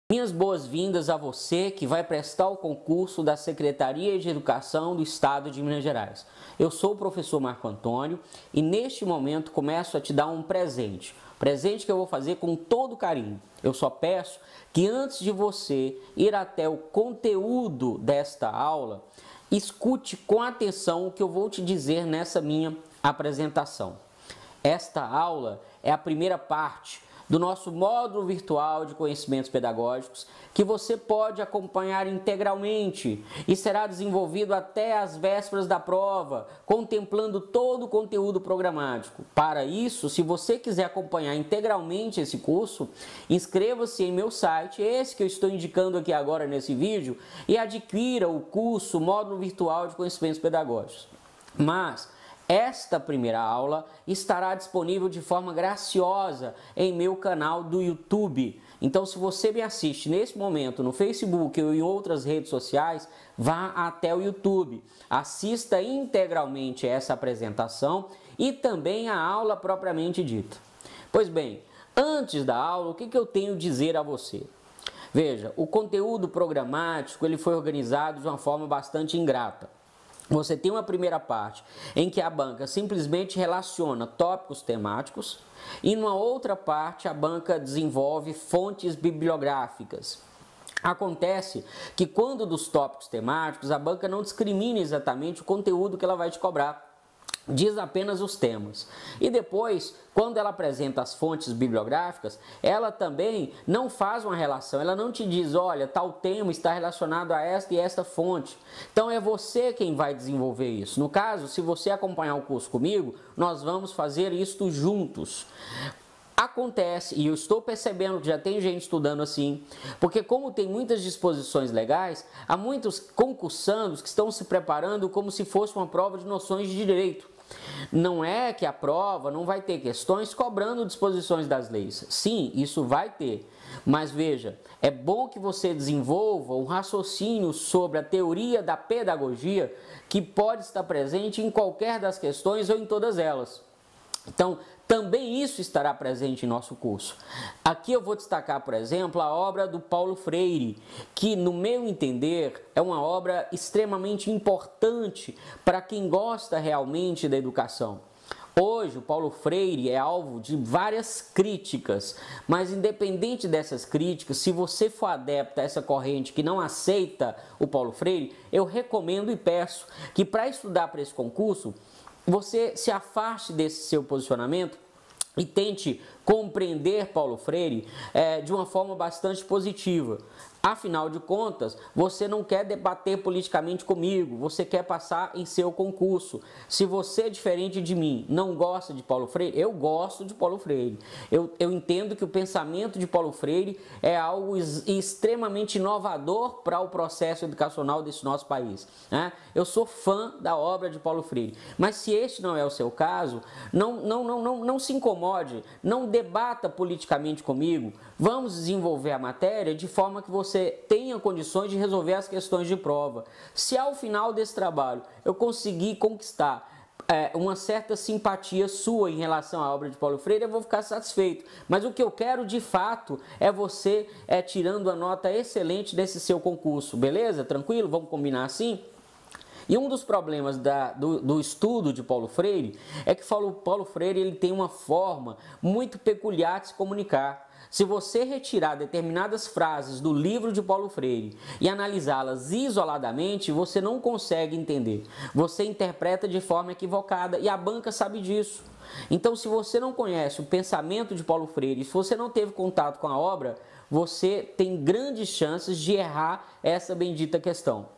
Minhas boas-vindas a você que vai prestar o concurso da Secretaria de Educação do Estado de Minas Gerais. Eu sou o professor Marco Antônio e neste momento começo a te dar um presente. Presente que eu vou fazer com todo carinho. Eu só peço que antes de você ir até o conteúdo desta aula, escute com atenção o que eu vou te dizer nessa minha apresentação. Esta aula é a primeira parte do nosso módulo virtual de conhecimentos pedagógicos, que você pode acompanhar integralmente e será desenvolvido até as vésperas da prova, contemplando todo o conteúdo programático. Para isso, se você quiser acompanhar integralmente esse curso, inscreva-se em meu site, esse que eu estou indicando aqui agora nesse vídeo, e adquira o curso módulo virtual de conhecimentos pedagógicos. Mas esta primeira aula estará disponível de forma graciosa em meu canal do YouTube. Então, se você me assiste nesse momento no Facebook ou em outras redes sociais, vá até o YouTube. Assista integralmente essa apresentação e também a aula propriamente dita. Pois bem, antes da aula, o que eu tenho a dizer a você? Veja, o conteúdo programático ele foi organizado de uma forma bastante ingrata. Você tem uma primeira parte em que a banca simplesmente relaciona tópicos temáticos e numa outra parte a banca desenvolve fontes bibliográficas. Acontece que quando dos tópicos temáticos a banca não discrimina exatamente o conteúdo que ela vai te cobrar. Diz apenas os temas. E depois, quando ela apresenta as fontes bibliográficas, ela também não faz uma relação, ela não te diz, olha, tal tema está relacionado a esta e esta fonte. Então é você quem vai desenvolver isso. No caso, se você acompanhar o curso comigo, nós vamos fazer isto juntos. Acontece, e eu estou percebendo que já tem gente estudando assim, porque como tem muitas disposições legais, há muitos concursandos que estão se preparando como se fosse uma prova de noções de direito. Não é que a prova não vai ter questões cobrando disposições das leis. Sim, isso vai ter. Mas veja, é bom que você desenvolva um raciocínio sobre a teoria da pedagogia que pode estar presente em qualquer das questões ou em todas elas. Então, também isso estará presente em nosso curso. Aqui eu vou destacar, por exemplo, a obra do Paulo Freire, que, no meu entender, é uma obra extremamente importante para quem gosta realmente da educação. Hoje, o Paulo Freire é alvo de várias críticas, mas independente dessas críticas, se você for adepto a essa corrente que não aceita o Paulo Freire, eu recomendo e peço que para estudar para esse concurso, você se afaste desse seu posicionamento e tente compreender Paulo Freire de uma forma bastante positiva. Afinal de contas, você não quer debater politicamente comigo, você quer passar em seu concurso. Se você, diferente de mim, não gosta de Paulo Freire, eu gosto de Paulo Freire. Eu entendo que o pensamento de Paulo Freire é algo extremamente inovador para o processo educacional desse nosso país, né? Eu sou fã da obra de Paulo Freire, mas se este não é o seu caso, não se incomode, não debata politicamente comigo, vamos desenvolver a matéria de forma que você tenha condições de resolver as questões de prova. Se ao final desse trabalho eu conseguir conquistar uma certa simpatia sua em relação à obra de Paulo Freire, eu vou ficar satisfeito. Mas o que eu quero de fato é você tirando a nota excelente desse seu concurso, beleza? Tranquilo? Vamos combinar assim? E um dos problemas do estudo de Paulo Freire é que Paulo Freire ele tem uma forma muito peculiar de se comunicar. Se você retirar determinadas frases do livro de Paulo Freire e analisá-las isoladamente, você não consegue entender. Você interpreta de forma equivocada e a banca sabe disso. Então, se você não conhece o pensamento de Paulo Freire, se você não teve contato com a obra, você tem grandes chances de errar essa bendita questão.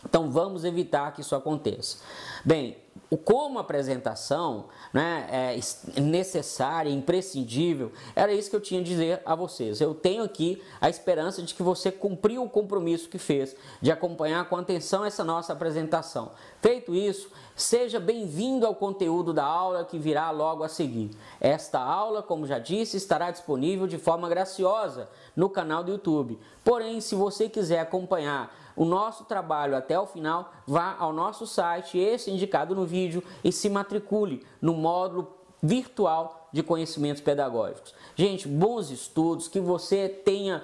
Então vamos evitar que isso aconteça. Bem, como apresentação, né, é necessária, imprescindível, era isso que eu tinha a dizer a vocês. Eu tenho aqui a esperança de que você cumpriu o compromisso que fez de acompanhar com atenção essa nossa apresentação. Feito isso, seja bem-vindo ao conteúdo da aula que virá logo a seguir. Esta aula, como já disse, estará disponível de forma graciosa no canal do YouTube. Porém, se você quiser acompanhar o nosso trabalho até o final, vá ao nosso site, esse indicado no vídeo, e se matricule no módulo virtual de conhecimentos pedagógicos. Gente, bons estudos, que você tenha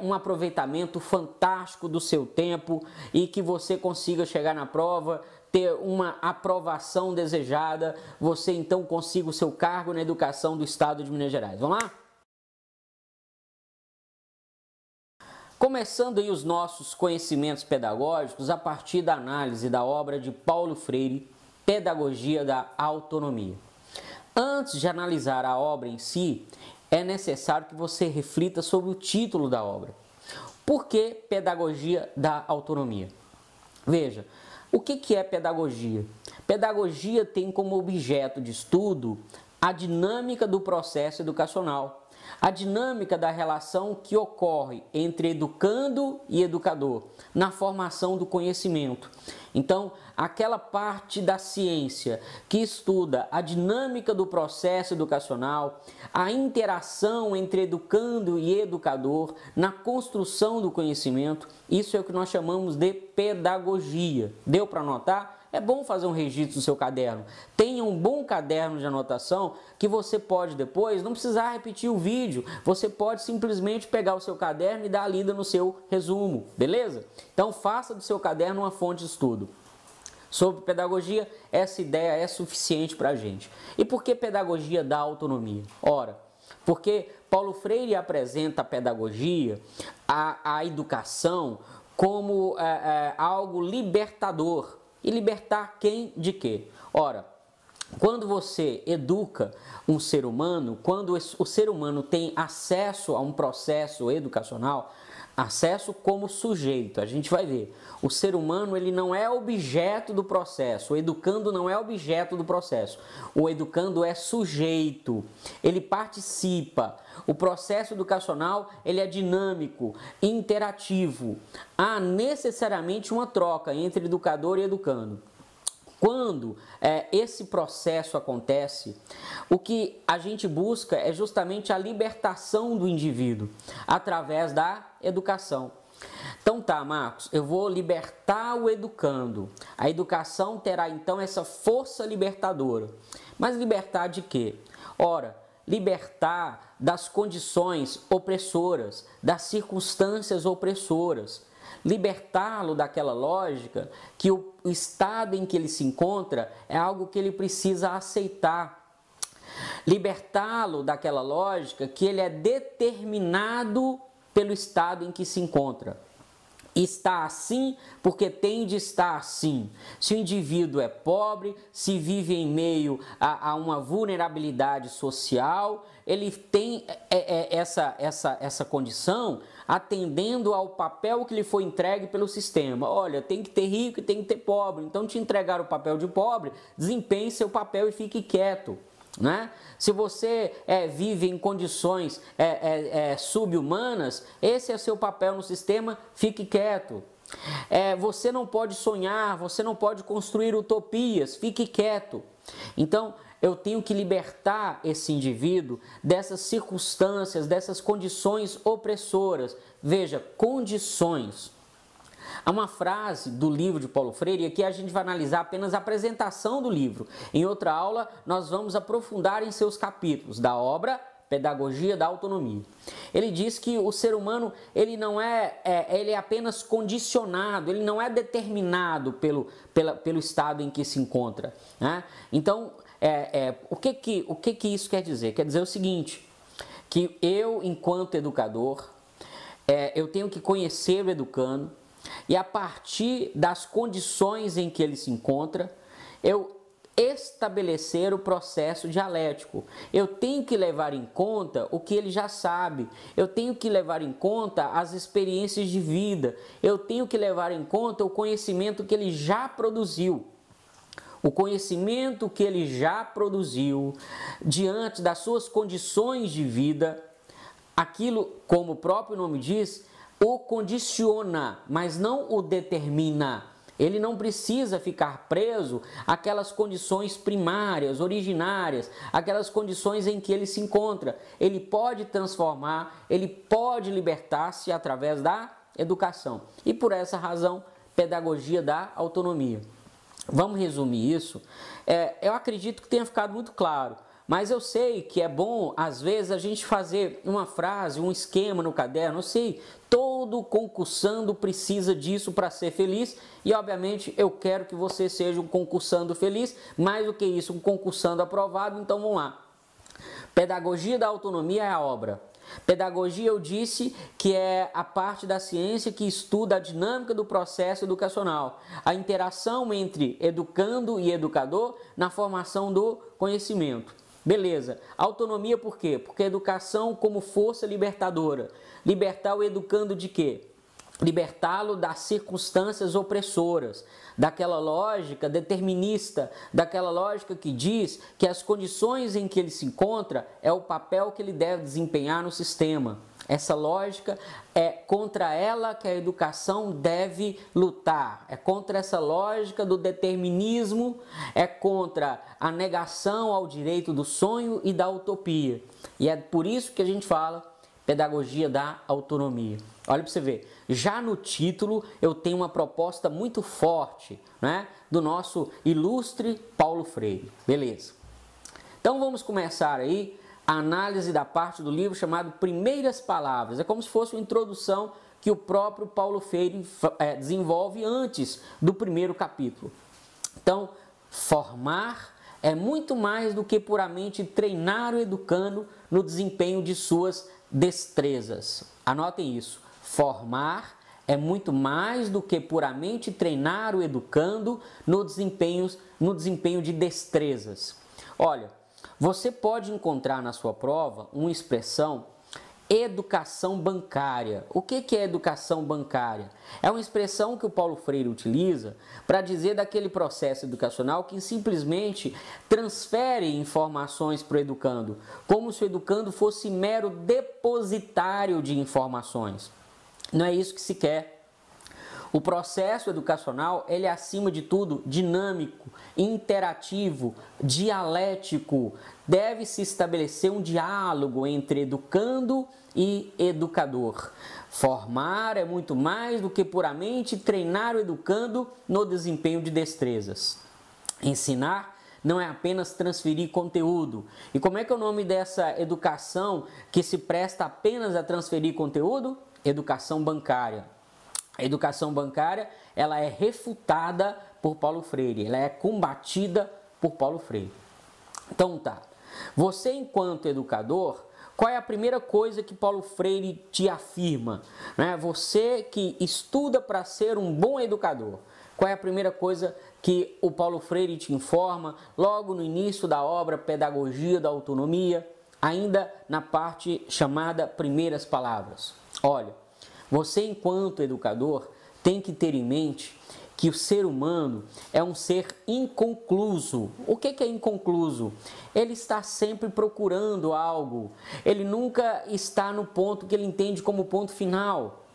um aproveitamento fantástico do seu tempo e que você consiga chegar na prova, ter uma aprovação desejada, você então consiga o seu cargo na educação do Estado de Minas Gerais. Vamos lá? Começando aí os nossos conhecimentos pedagógicos a partir da análise da obra de Paulo Freire, Pedagogia da Autonomia. Antes de analisar a obra em si, é necessário que você reflita sobre o título da obra. Por que Pedagogia da Autonomia? Veja, o que é pedagogia? Pedagogia tem como objeto de estudo a dinâmica do processo educacional, a dinâmica da relação que ocorre entre educando e educador na formação do conhecimento. Então, aquela parte da ciência que estuda a dinâmica do processo educacional, a interação entre educando e educador na construção do conhecimento, isso é o que nós chamamos de pedagogia. Deu para anotar? É bom fazer um registro do seu caderno. Tenha um bom caderno de anotação que você pode depois, não precisar repetir o vídeo, você pode simplesmente pegar o seu caderno e dar a lida no seu resumo, beleza? Então faça do seu caderno uma fonte de estudo. Sobre pedagogia, essa ideia é suficiente para a gente. E por que pedagogia da autonomia? Ora, porque Paulo Freire apresenta a pedagogia, a educação, como algo libertador. E libertar quem de quê? Ora, quando você educa um ser humano, quando o ser humano tem acesso a um processo educacional, acesso como sujeito, a gente vai ver. O ser humano, ele não é objeto do processo, o educando não é objeto do processo. O educando é sujeito, ele participa. O processo educacional, ele é dinâmico, interativo. Há necessariamente uma troca entre educador e educando. Quando esse processo acontece, o que a gente busca é justamente a libertação do indivíduo através da educação. Então tá, Marcos, eu vou libertar o educando. A educação terá então essa força libertadora. Mas libertar de quê? Ora, libertar das condições opressoras, das circunstâncias opressoras. Libertá-lo daquela lógica que o estado em que ele se encontra é algo que ele precisa aceitar. Libertá-lo daquela lógica que ele é determinado pelo estado em que se encontra. Está assim porque tem de estar assim. Se o indivíduo é pobre, se vive em meio a uma vulnerabilidade social, ele tem essa condição atendendo ao papel que lhe foi entregue pelo sistema. Olha, tem que ter rico e tem que ter pobre. Então, te entregar o papel de pobre, desempenhe seu papel e fique quieto. Né? Se você vive em condições sub-humanas, esse é o seu papel no sistema, fique quieto. Você não pode sonhar, você não pode construir utopias, fique quieto. Então, eu tenho que libertar esse indivíduo dessas circunstâncias, dessas condições opressoras. Veja, condições. Há uma frase do livro de Paulo Freire, e aqui a gente vai analisar apenas a apresentação do livro. Em outra aula, nós vamos aprofundar em seus capítulos da obra Pedagogia da Autonomia. Ele diz que o ser humano ele não ele é apenas condicionado, ele não é determinado pelo estado em que se encontra. Né? Então, o que isso quer dizer? Quer dizer o seguinte, que eu, enquanto educador, eu tenho que conhecer o educando, e a partir das condições em que ele se encontra, eu estabelecer o processo dialético. Eu tenho que levar em conta o que ele já sabe, eu tenho que levar em conta as experiências de vida, eu tenho que levar em conta o conhecimento que ele já produziu. O conhecimento que ele já produziu diante das suas condições de vida, aquilo, como o próprio nome diz, o condiciona, mas não o determina. Ele não precisa ficar preso àquelas condições primárias, originárias, aquelas condições em que ele se encontra. Ele pode transformar, ele pode libertar-se através da educação. E por essa razão, pedagogia da autonomia. Vamos resumir isso? Eu acredito que tenha ficado muito claro, mas eu sei que é bom, às vezes, a gente fazer uma frase, um esquema no caderno. Eu sei, todo concursando precisa disso para ser feliz e, obviamente, eu quero que você seja um concursando feliz. Mais do que isso, um concursando aprovado. Então, vamos lá. Pedagogia da autonomia é a obra. Pedagogia, eu disse que é a parte da ciência que estuda a dinâmica do processo educacional, a interação entre educando e educador na formação do conhecimento. Beleza. Autonomia por quê? Porque a educação como força libertadora. Libertar o educando de quê? Libertá-lo das circunstâncias opressoras, daquela lógica determinista, daquela lógica que diz que as condições em que ele se encontra é o papel que ele deve desempenhar no sistema. Essa lógica é contra ela que a educação deve lutar. É contra essa lógica do determinismo, é contra a negação ao direito do sonho e da utopia. E é por isso que a gente fala pedagogia da autonomia. Olha para você ver, já no título eu tenho uma proposta muito forte, né, do nosso ilustre Paulo Freire. Beleza. Então vamos começar aí a análise da parte do livro chamado Primeiras Palavras. É como se fosse uma introdução que o próprio Paulo Freire desenvolve antes do primeiro capítulo. Então, formar é muito mais do que puramente treinar o educando no desempenho de suas destrezas. Anotem isso. Formar é muito mais do que puramente treinar o educando no desempenho de destrezas. Olha, você pode encontrar na sua prova uma expressão educação bancária. O que é educação bancária? É uma expressão que o Paulo Freire utiliza para dizer daquele processo educacional que simplesmente transfere informações para o educando, como se o educando fosse mero depositário de informações. Não é isso que se quer. O processo educacional, ele é acima de tudo dinâmico, interativo, dialético. Deve-se estabelecer um diálogo entre educando e educador. Formar é muito mais do que puramente treinar o educando no desempenho de destrezas. Ensinar não é apenas transferir conteúdo. E como é que é o nome dessa educação que se presta apenas a transferir conteúdo? Educação bancária. A educação bancária, ela é refutada por Paulo Freire, ela é combatida por Paulo Freire. Então tá, você enquanto educador, qual é a primeira coisa que Paulo Freire te afirma? Você que estuda para ser um bom educador, qual é a primeira coisa que o Paulo Freire te informa logo no início da obra Pedagogia da Autonomia, ainda na parte chamada Primeiras Palavras? Olha, você, enquanto educador, tem que ter em mente que o ser humano é um ser inconcluso. O que é inconcluso? Ele está sempre procurando algo. Ele nunca está no ponto que ele entende como ponto final.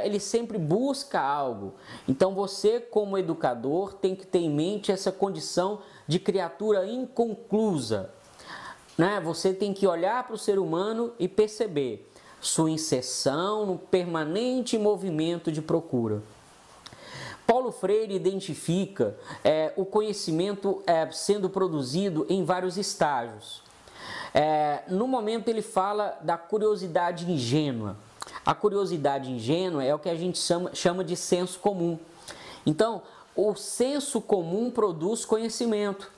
Ele sempre busca algo. Então você, como educador, tem que ter em mente essa condição de criatura inconclusa. Você tem que olhar para o ser humano e perceber sua inserção no permanente movimento de procura. Paulo Freire identifica o conhecimento sendo produzido em vários estágios. No momento ele fala da curiosidade ingênua. A curiosidade ingênua é o que a gente chama de senso comum. Então, o senso comum produz conhecimento.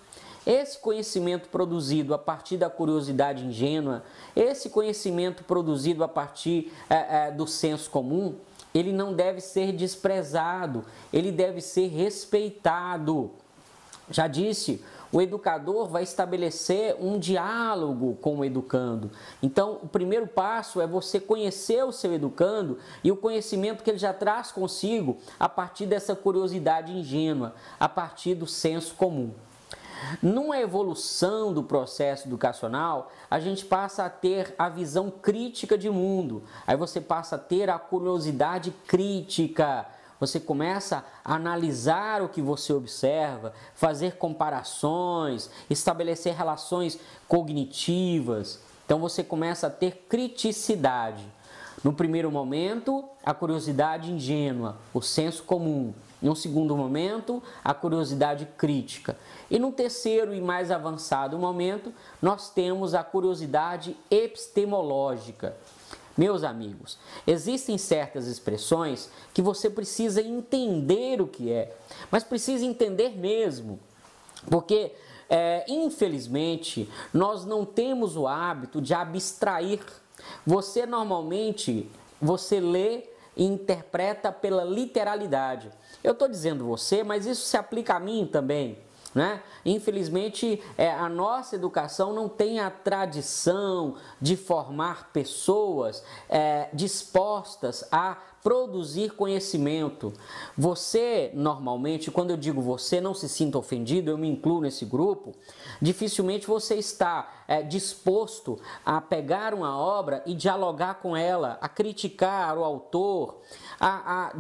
Esse conhecimento produzido a partir da curiosidade ingênua, esse conhecimento produzido a partir do senso comum, ele não deve ser desprezado, ele deve ser respeitado. Já disse, o educador vai estabelecer um diálogo com o educando. Então, o primeiro passo é você conhecer o seu educando e o conhecimento que ele já traz consigo a partir dessa curiosidade ingênua, a partir do senso comum. Numa evolução do processo educacional, a gente passa a ter a visão crítica de mundo. Aí você passa a ter a curiosidade crítica. Você começa a analisar o que você observa, fazer comparações, estabelecer relações cognitivas. Então você começa a ter criticidade. No primeiro momento, a curiosidade ingênua, o senso comum. Em um segundo momento, a curiosidade crítica. E no terceiro e mais avançado momento, nós temos a curiosidade epistemológica. Meus amigos, existem certas expressões que você precisa entender o que é, mas precisa entender mesmo, porque infelizmente nós não temos o hábito de abstrair. Você normalmente lê e interpreta pela literalidade. Eu estou dizendo você, mas isso se aplica a mim também. Né? Infelizmente, a nossa educação não tem a tradição de formar pessoas dispostas a produzir conhecimento. Você, normalmente, quando eu digo você, não se sinta ofendido, eu me incluo nesse grupo, dificilmente você está disposto a pegar uma obra e dialogar com ela, a criticar o autor, a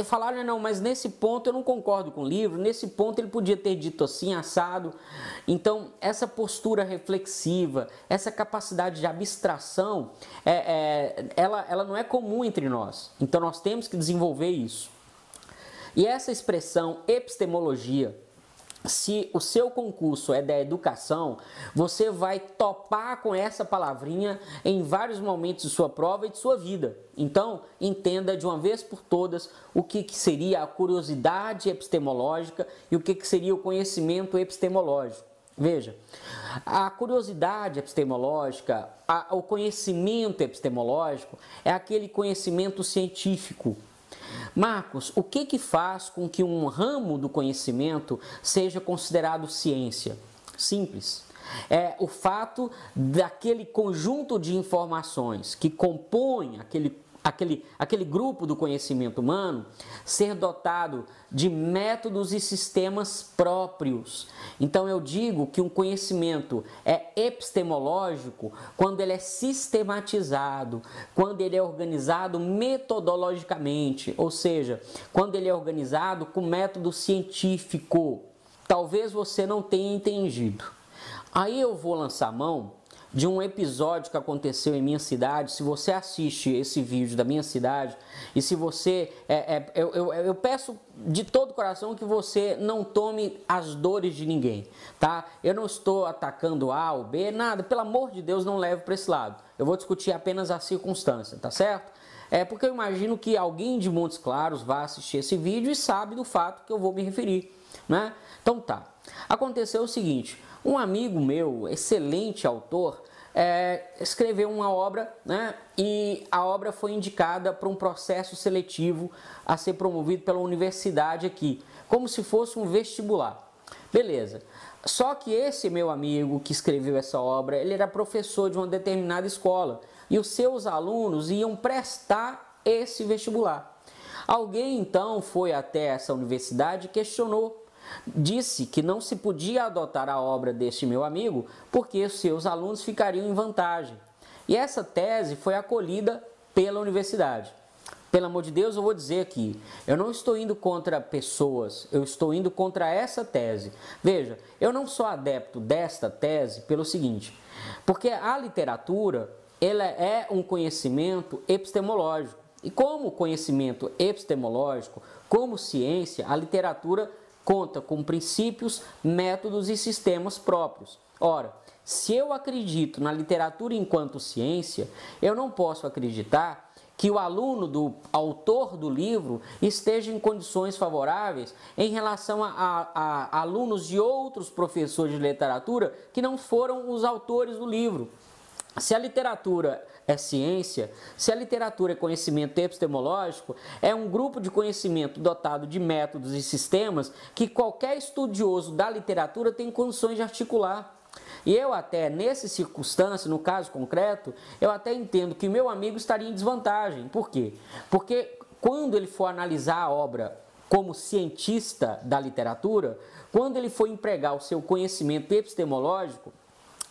falar, não, mas nesse ponto eu não concordo com o livro, nesse ponto ele podia ter dito assim, assado. Então, essa postura reflexiva, essa capacidade de abstração, ela não é comum entre nós. Então, nós temos que desenvolver isso. E essa expressão epistemologia, se o seu concurso é da educação, você vai topar com essa palavrinha em vários momentos de sua prova e de sua vida. Então, entenda de uma vez por todas o que seria a curiosidade epistemológica e o que seria o conhecimento epistemológico. Veja, a curiosidade epistemológica, o conhecimento epistemológico é aquele conhecimento científico. Marcos, o que faz com que um ramo do conhecimento seja considerado ciência? Simples. É o fato daquele conjunto de informações que compõem aquele grupo do conhecimento humano ser dotado de métodos e sistemas próprios. Então eu digo que um conhecimento é epistemológico quando ele é sistematizado, quando ele é organizado metodologicamente, ou seja, quando ele é organizado com método científico. Talvez você não tenha entendido. Aí eu vou lançar mão de um episódio que aconteceu em minha cidade. Se você assiste esse vídeo da minha cidade e se você... eu peço de todo o coração que você não tome as dores de ninguém, tá? Eu não estou atacando A ou B, nada. Pelo amor de Deus, não leve para esse lado. Eu vou discutir apenas a circunstância, tá certo? Porque eu imagino que alguém de Montes Claros vai assistir esse vídeo e sabe do fato que eu vou me referir, né? Então tá. Aconteceu o seguinte... Um amigo meu, excelente autor, escreveu uma obra, né? E a obra foi indicada para um processo seletivo a ser promovido pela universidade aqui, como se fosse um vestibular. Beleza. Só que esse meu amigo que escreveu essa obra, ele era professor de uma determinada escola e os seus alunos iam prestar esse vestibular. Alguém então foi até essa universidade e questionou. Disse que não se podia adotar a obra deste meu amigo porque seus alunos ficariam em vantagem. E essa tese foi acolhida pela universidade. Pelo amor de Deus, eu vou dizer aqui, eu não estou indo contra pessoas, eu estou indo contra essa tese. Veja, eu não sou adepto desta tese pelo seguinte, porque a literatura, ela é um conhecimento epistemológico. E como conhecimento epistemológico, como ciência, a literatura conta com princípios, métodos e sistemas próprios. Ora, se eu acredito na literatura enquanto ciência, eu não posso acreditar que o aluno do autor do livro esteja em condições favoráveis em relação a alunos de outros professores de literatura que não foram os autores do livro. Se a literatura é ciência, se a literatura é conhecimento epistemológico, é um grupo de conhecimento dotado de métodos e sistemas que qualquer estudioso da literatura tem condições de articular. E eu até, nessa circunstância, no caso concreto, eu até entendo que meu amigo estaria em desvantagem. Por quê? Porque quando ele for analisar a obra como cientista da literatura, quando ele for empregar o seu conhecimento epistemológico,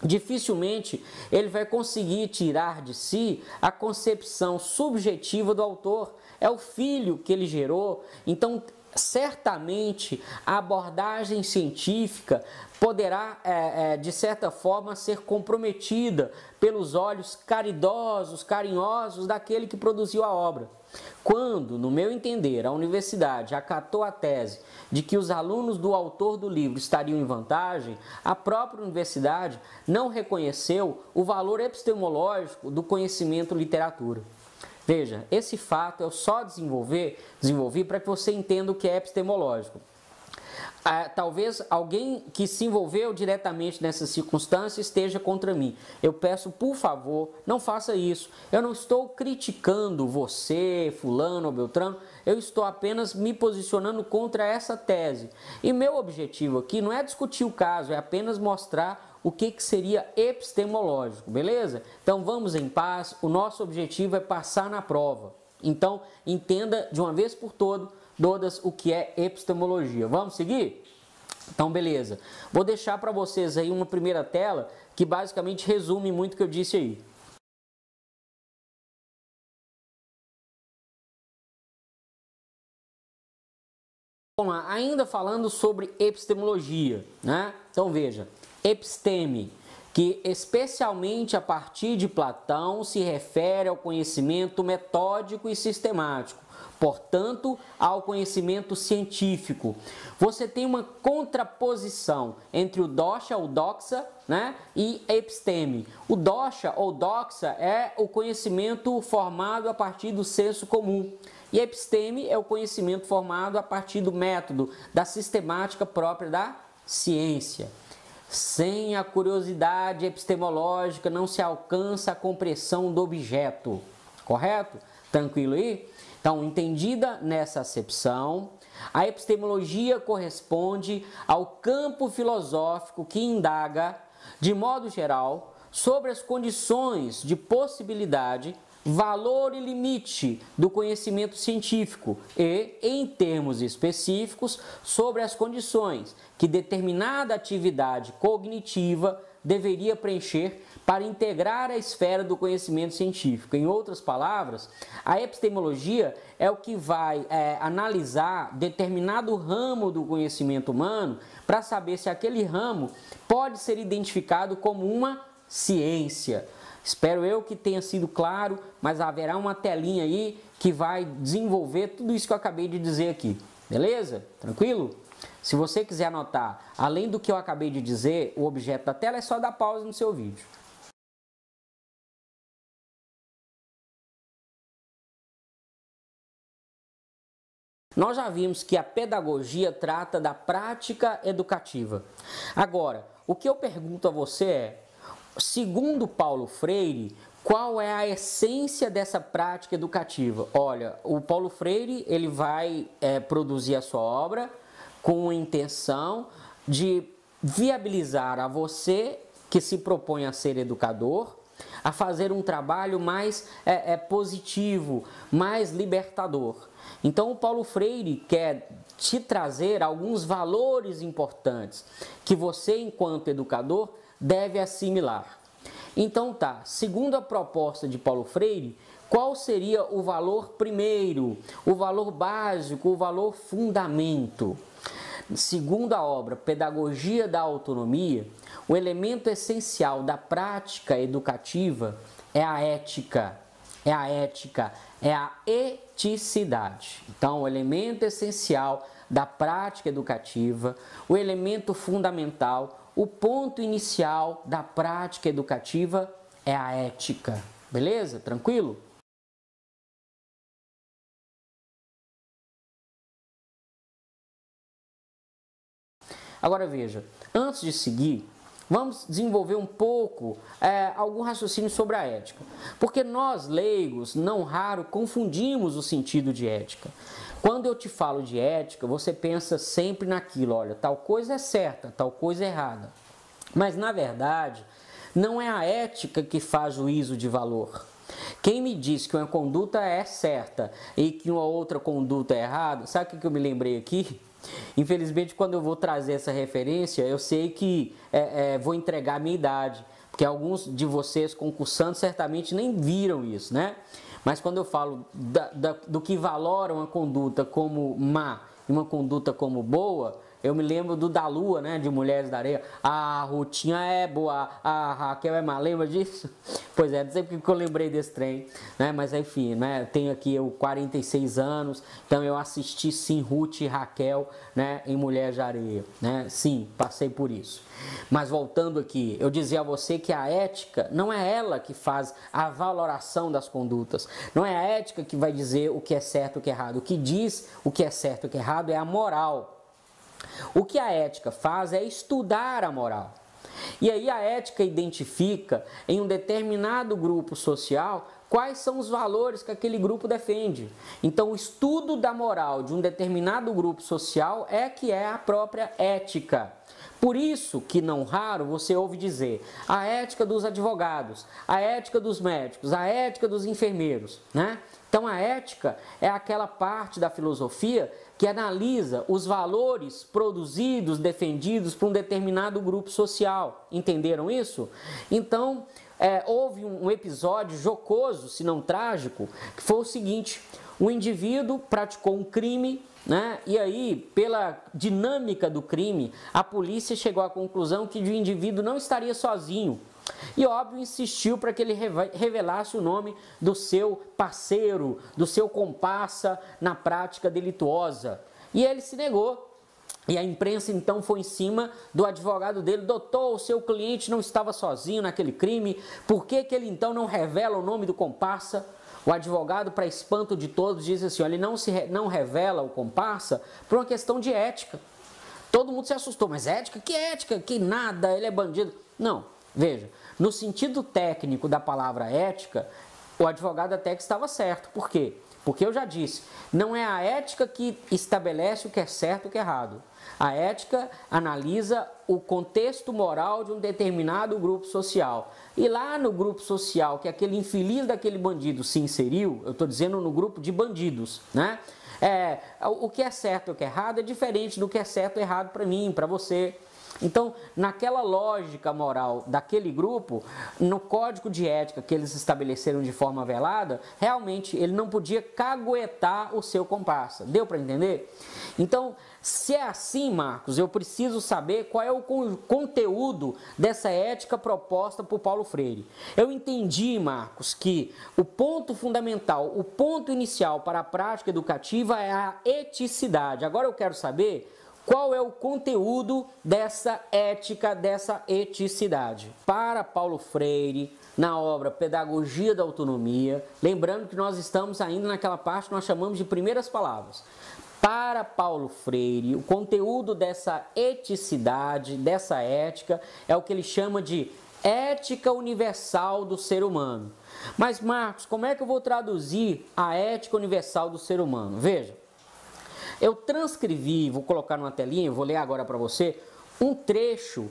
dificilmente ele vai conseguir tirar de si a concepção subjetiva do autor. É o filho que ele gerou, então certamente a abordagem científica poderá, de certa forma, ser comprometida pelos olhos caridosos, carinhosos daquele que produziu a obra. Quando, no meu entender, a universidade acatou a tese de que os alunos do autor do livro estariam em vantagem, a própria universidade não reconheceu o valor epistemológico do conhecimento literatura. Veja, esse fato eu só desenvolvi para que você entenda o que é epistemológico. Talvez alguém que se envolveu diretamente nessa circunstância esteja contra mim. Eu peço, por favor, não faça isso. Eu não estou criticando você, fulano ou beltrano, eu estou apenas me posicionando contra essa tese. E meu objetivo aqui não é discutir o caso, é apenas mostrar o que seria epistemológico, beleza? Então vamos em paz, o nosso objetivo é passar na prova. Então entenda de uma vez por todas o que é epistemologia. Vamos seguir? Então beleza. Vou deixar para vocês aí uma primeira tela que basicamente resume muito o que eu disse aí. Vamos lá, ainda falando sobre epistemologia, né? Então veja, episteme, que especialmente a partir de Platão se refere ao conhecimento metódico e sistemático, portanto, ao conhecimento científico. Você tem uma contraposição entre o dosha ou doxa, né, e episteme. O dosha ou doxa é o conhecimento formado a partir do senso comum. E episteme é o conhecimento formado a partir do método, da sistemática própria da ciência. Sem a curiosidade epistemológica não se alcança a compreensão do objeto. Correto? Tranquilo aí? Então, entendida nessa acepção, a epistemologia corresponde ao campo filosófico que indaga, de modo geral, sobre as condições de possibilidade, valor e limite do conhecimento científico e, em termos específicos, sobre as condições que determinada atividade cognitiva deveria preencher para integrar a esfera do conhecimento científico. Em outras palavras, a epistemologia é o que vai analisar determinado ramo do conhecimento humano para saber se aquele ramo pode ser identificado como uma ciência. Espero eu que tenha sido claro, mas haverá uma telinha aí que vai desenvolver tudo isso que eu acabei de dizer aqui. Beleza? Tranquilo? Se você quiser anotar, além do que eu acabei de dizer, o objeto da tela, é só dar pausa no seu vídeo. Nós já vimos que a pedagogia trata da prática educativa. Agora, o que eu pergunto a você é, segundo Paulo Freire, qual é a essência dessa prática educativa? Olha, o Paulo Freire ele vai produzir a sua obra com a intenção de viabilizar a você que se propõe a ser educador, a fazer um trabalho mais positivo, mais libertador. Então o Paulo Freire quer te trazer alguns valores importantes que você, enquanto educador, deve assimilar. Então tá, segundo a proposta de Paulo Freire, qual seria o valor primeiro, o valor básico, o valor fundamento? Segundo a obra Pedagogia da Autonomia, o elemento essencial da prática educativa é a ética, é a eticidade. Então, o elemento essencial da prática educativa, o elemento fundamental, o ponto inicial da prática educativa é a ética. Beleza? Tranquilo? Agora veja, antes de seguir, vamos desenvolver um pouco algum raciocínio sobre a ética. Porque nós, leigos, não raro, confundimos o sentido de ética. Quando eu te falo de ética, você pensa sempre naquilo, olha, tal coisa é certa, tal coisa é errada. Mas, na verdade, não é a ética que faz juízo de valor. Quem me diz que uma conduta é certa e que uma outra conduta é errada, sabe o que eu me lembrei aqui? Infelizmente, quando eu vou trazer essa referência, eu sei que vou entregar a minha idade, porque alguns de vocês concursantes certamente nem viram isso, né? Mas quando eu falo do que valora uma conduta como má uma conduta como boa, eu me lembro do da Lua, né, de Mulheres da Areia. A Rutinha é boa, a Raquel é má, lembra disso? Pois é, não sei porque eu lembrei desse trem, né, mas enfim, né, tenho aqui eu 46 anos, então eu assisti sim Ruth e Raquel, né, em Mulheres da Areia, né, sim, passei por isso. Mas voltando aqui, eu dizia a você que a ética não é ela que faz a valoração das condutas, não é a ética que vai dizer o que é certo e o que é errado, o que diz o que é certo e o que é errado é a moral. O que a ética faz é estudar a moral. E aí a ética identifica em um determinado grupo social quais são os valores que aquele grupo defende. Então, o estudo da moral de um determinado grupo social é que é a própria ética. Por isso que, não raro, você ouve dizer a ética dos advogados, a ética dos médicos, a ética dos enfermeiros, né? Então, a ética é aquela parte da filosofia que analisa os valores produzidos, defendidos por um determinado grupo social. Entenderam isso? Então, houve um episódio jocoso, se não trágico, que foi o seguinte: um indivíduo praticou um crime, né? E aí, pela dinâmica do crime, a polícia chegou à conclusão que o indivíduo não estaria sozinho. E, óbvio, insistiu para que ele revelasse o nome do seu parceiro, do seu comparsa na prática delituosa. E ele se negou. E a imprensa, então, foi em cima do advogado dele. Doutor, o seu cliente não estava sozinho naquele crime. Por que ele, então, não revela o nome do comparsa? O advogado, para espanto de todos, diz assim: olha, ele não revela o comparsa por uma questão de ética. Todo mundo se assustou. Mas ética? Que ética? Que nada, ele é bandido. Não. Veja, no sentido técnico da palavra ética, o advogado até que estava certo. Por quê? Porque eu já disse, não é a ética que estabelece o que é certo e o que é errado. A ética analisa o contexto moral de um determinado grupo social. E lá no grupo social que aquele infeliz daquele bandido se inseriu, eu estou dizendo no grupo de bandidos, né? O que é certo e o que é errado é diferente do que é certo e errado para mim, para você. Então, naquela lógica moral daquele grupo, no código de ética que eles estabeleceram de forma velada, realmente ele não podia caguetar o seu comparsa. Deu para entender? Então, se é assim, Marcos, eu preciso saber qual é o conteúdo dessa ética proposta por Paulo Freire. Eu entendi, Marcos, que o ponto fundamental, o ponto inicial para a prática educativa é a eticidade. Agora eu quero saber qual é o conteúdo dessa ética, dessa eticidade. Para Paulo Freire, na obra Pedagogia da Autonomia, lembrando que nós estamos ainda naquela parte que nós chamamos de primeiras palavras. Para Paulo Freire, o conteúdo dessa eticidade, dessa ética, é o que ele chama de ética universal do ser humano. Mas, Marcos, como é que eu vou traduzir a ética universal do ser humano? Veja. Eu transcrevi, vou colocar numa telinha, vou ler agora para você, um trecho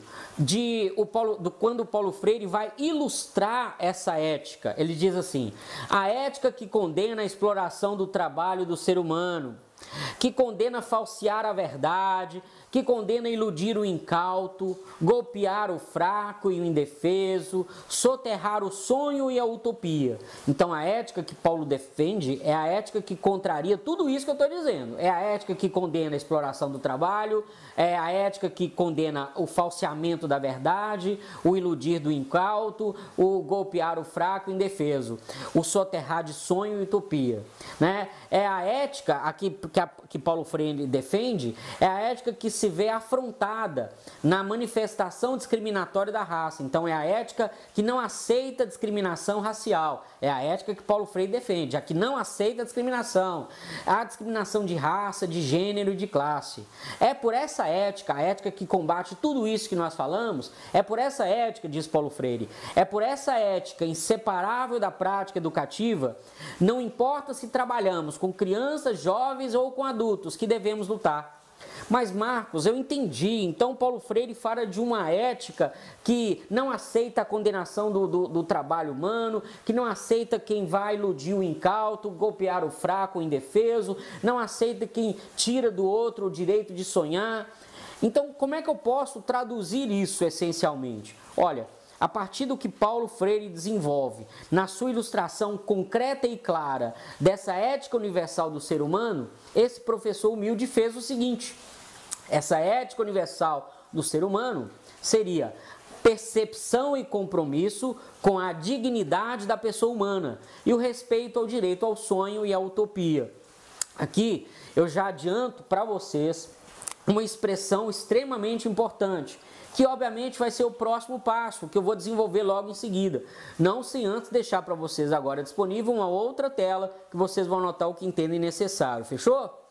quando o Paulo Freire vai ilustrar essa ética. Ele diz assim: a ética que condena a exploração do trabalho do ser humano, que condena falsear a verdade, que condena iludir o incauto, golpear o fraco e o indefeso, soterrar o sonho e a utopia. Então a ética que Paulo defende é a ética que contraria tudo isso que eu estou dizendo. É a ética que condena a exploração do trabalho, é a ética que condena o falseamento da verdade, o iludir do incauto, o golpear o fraco e o indefeso, o soterrar de sonho e utopia, né? É a ética que Paulo Freire defende, é a ética que se vê afrontada na manifestação discriminatória da raça. Então é a ética que não aceita discriminação racial. É a ética que Paulo Freire defende, a que não aceita discriminação, a discriminação de raça, de gênero e de classe. É por essa ética, a ética que combate tudo isso que nós falamos, é por essa ética, diz Paulo Freire, é por essa ética inseparável da prática educativa, não importa se trabalhamos com crianças, jovens ou com adultos, que devemos lutar. Mas, Marcos, eu entendi. Então, Paulo Freire fala de uma ética que não aceita a condenação do trabalho humano, que não aceita quem vai iludir o incauto, golpear o fraco, o indefeso, não aceita quem tira do outro o direito de sonhar. Então, como é que eu posso traduzir isso essencialmente? Olha, a partir do que Paulo Freire desenvolve na sua ilustração concreta e clara dessa ética universal do ser humano, esse professor humilde fez o seguinte: essa ética universal do ser humano seria percepção e compromisso com a dignidade da pessoa humana e o respeito ao direito ao sonho e à utopia. Aqui eu já adianto para vocês uma expressão extremamente importante, que obviamente vai ser o próximo passo, que eu vou desenvolver logo em seguida. Não sem antes deixar para vocês agora disponível uma outra tela, que vocês vão anotar o que entendem necessário. Fechou?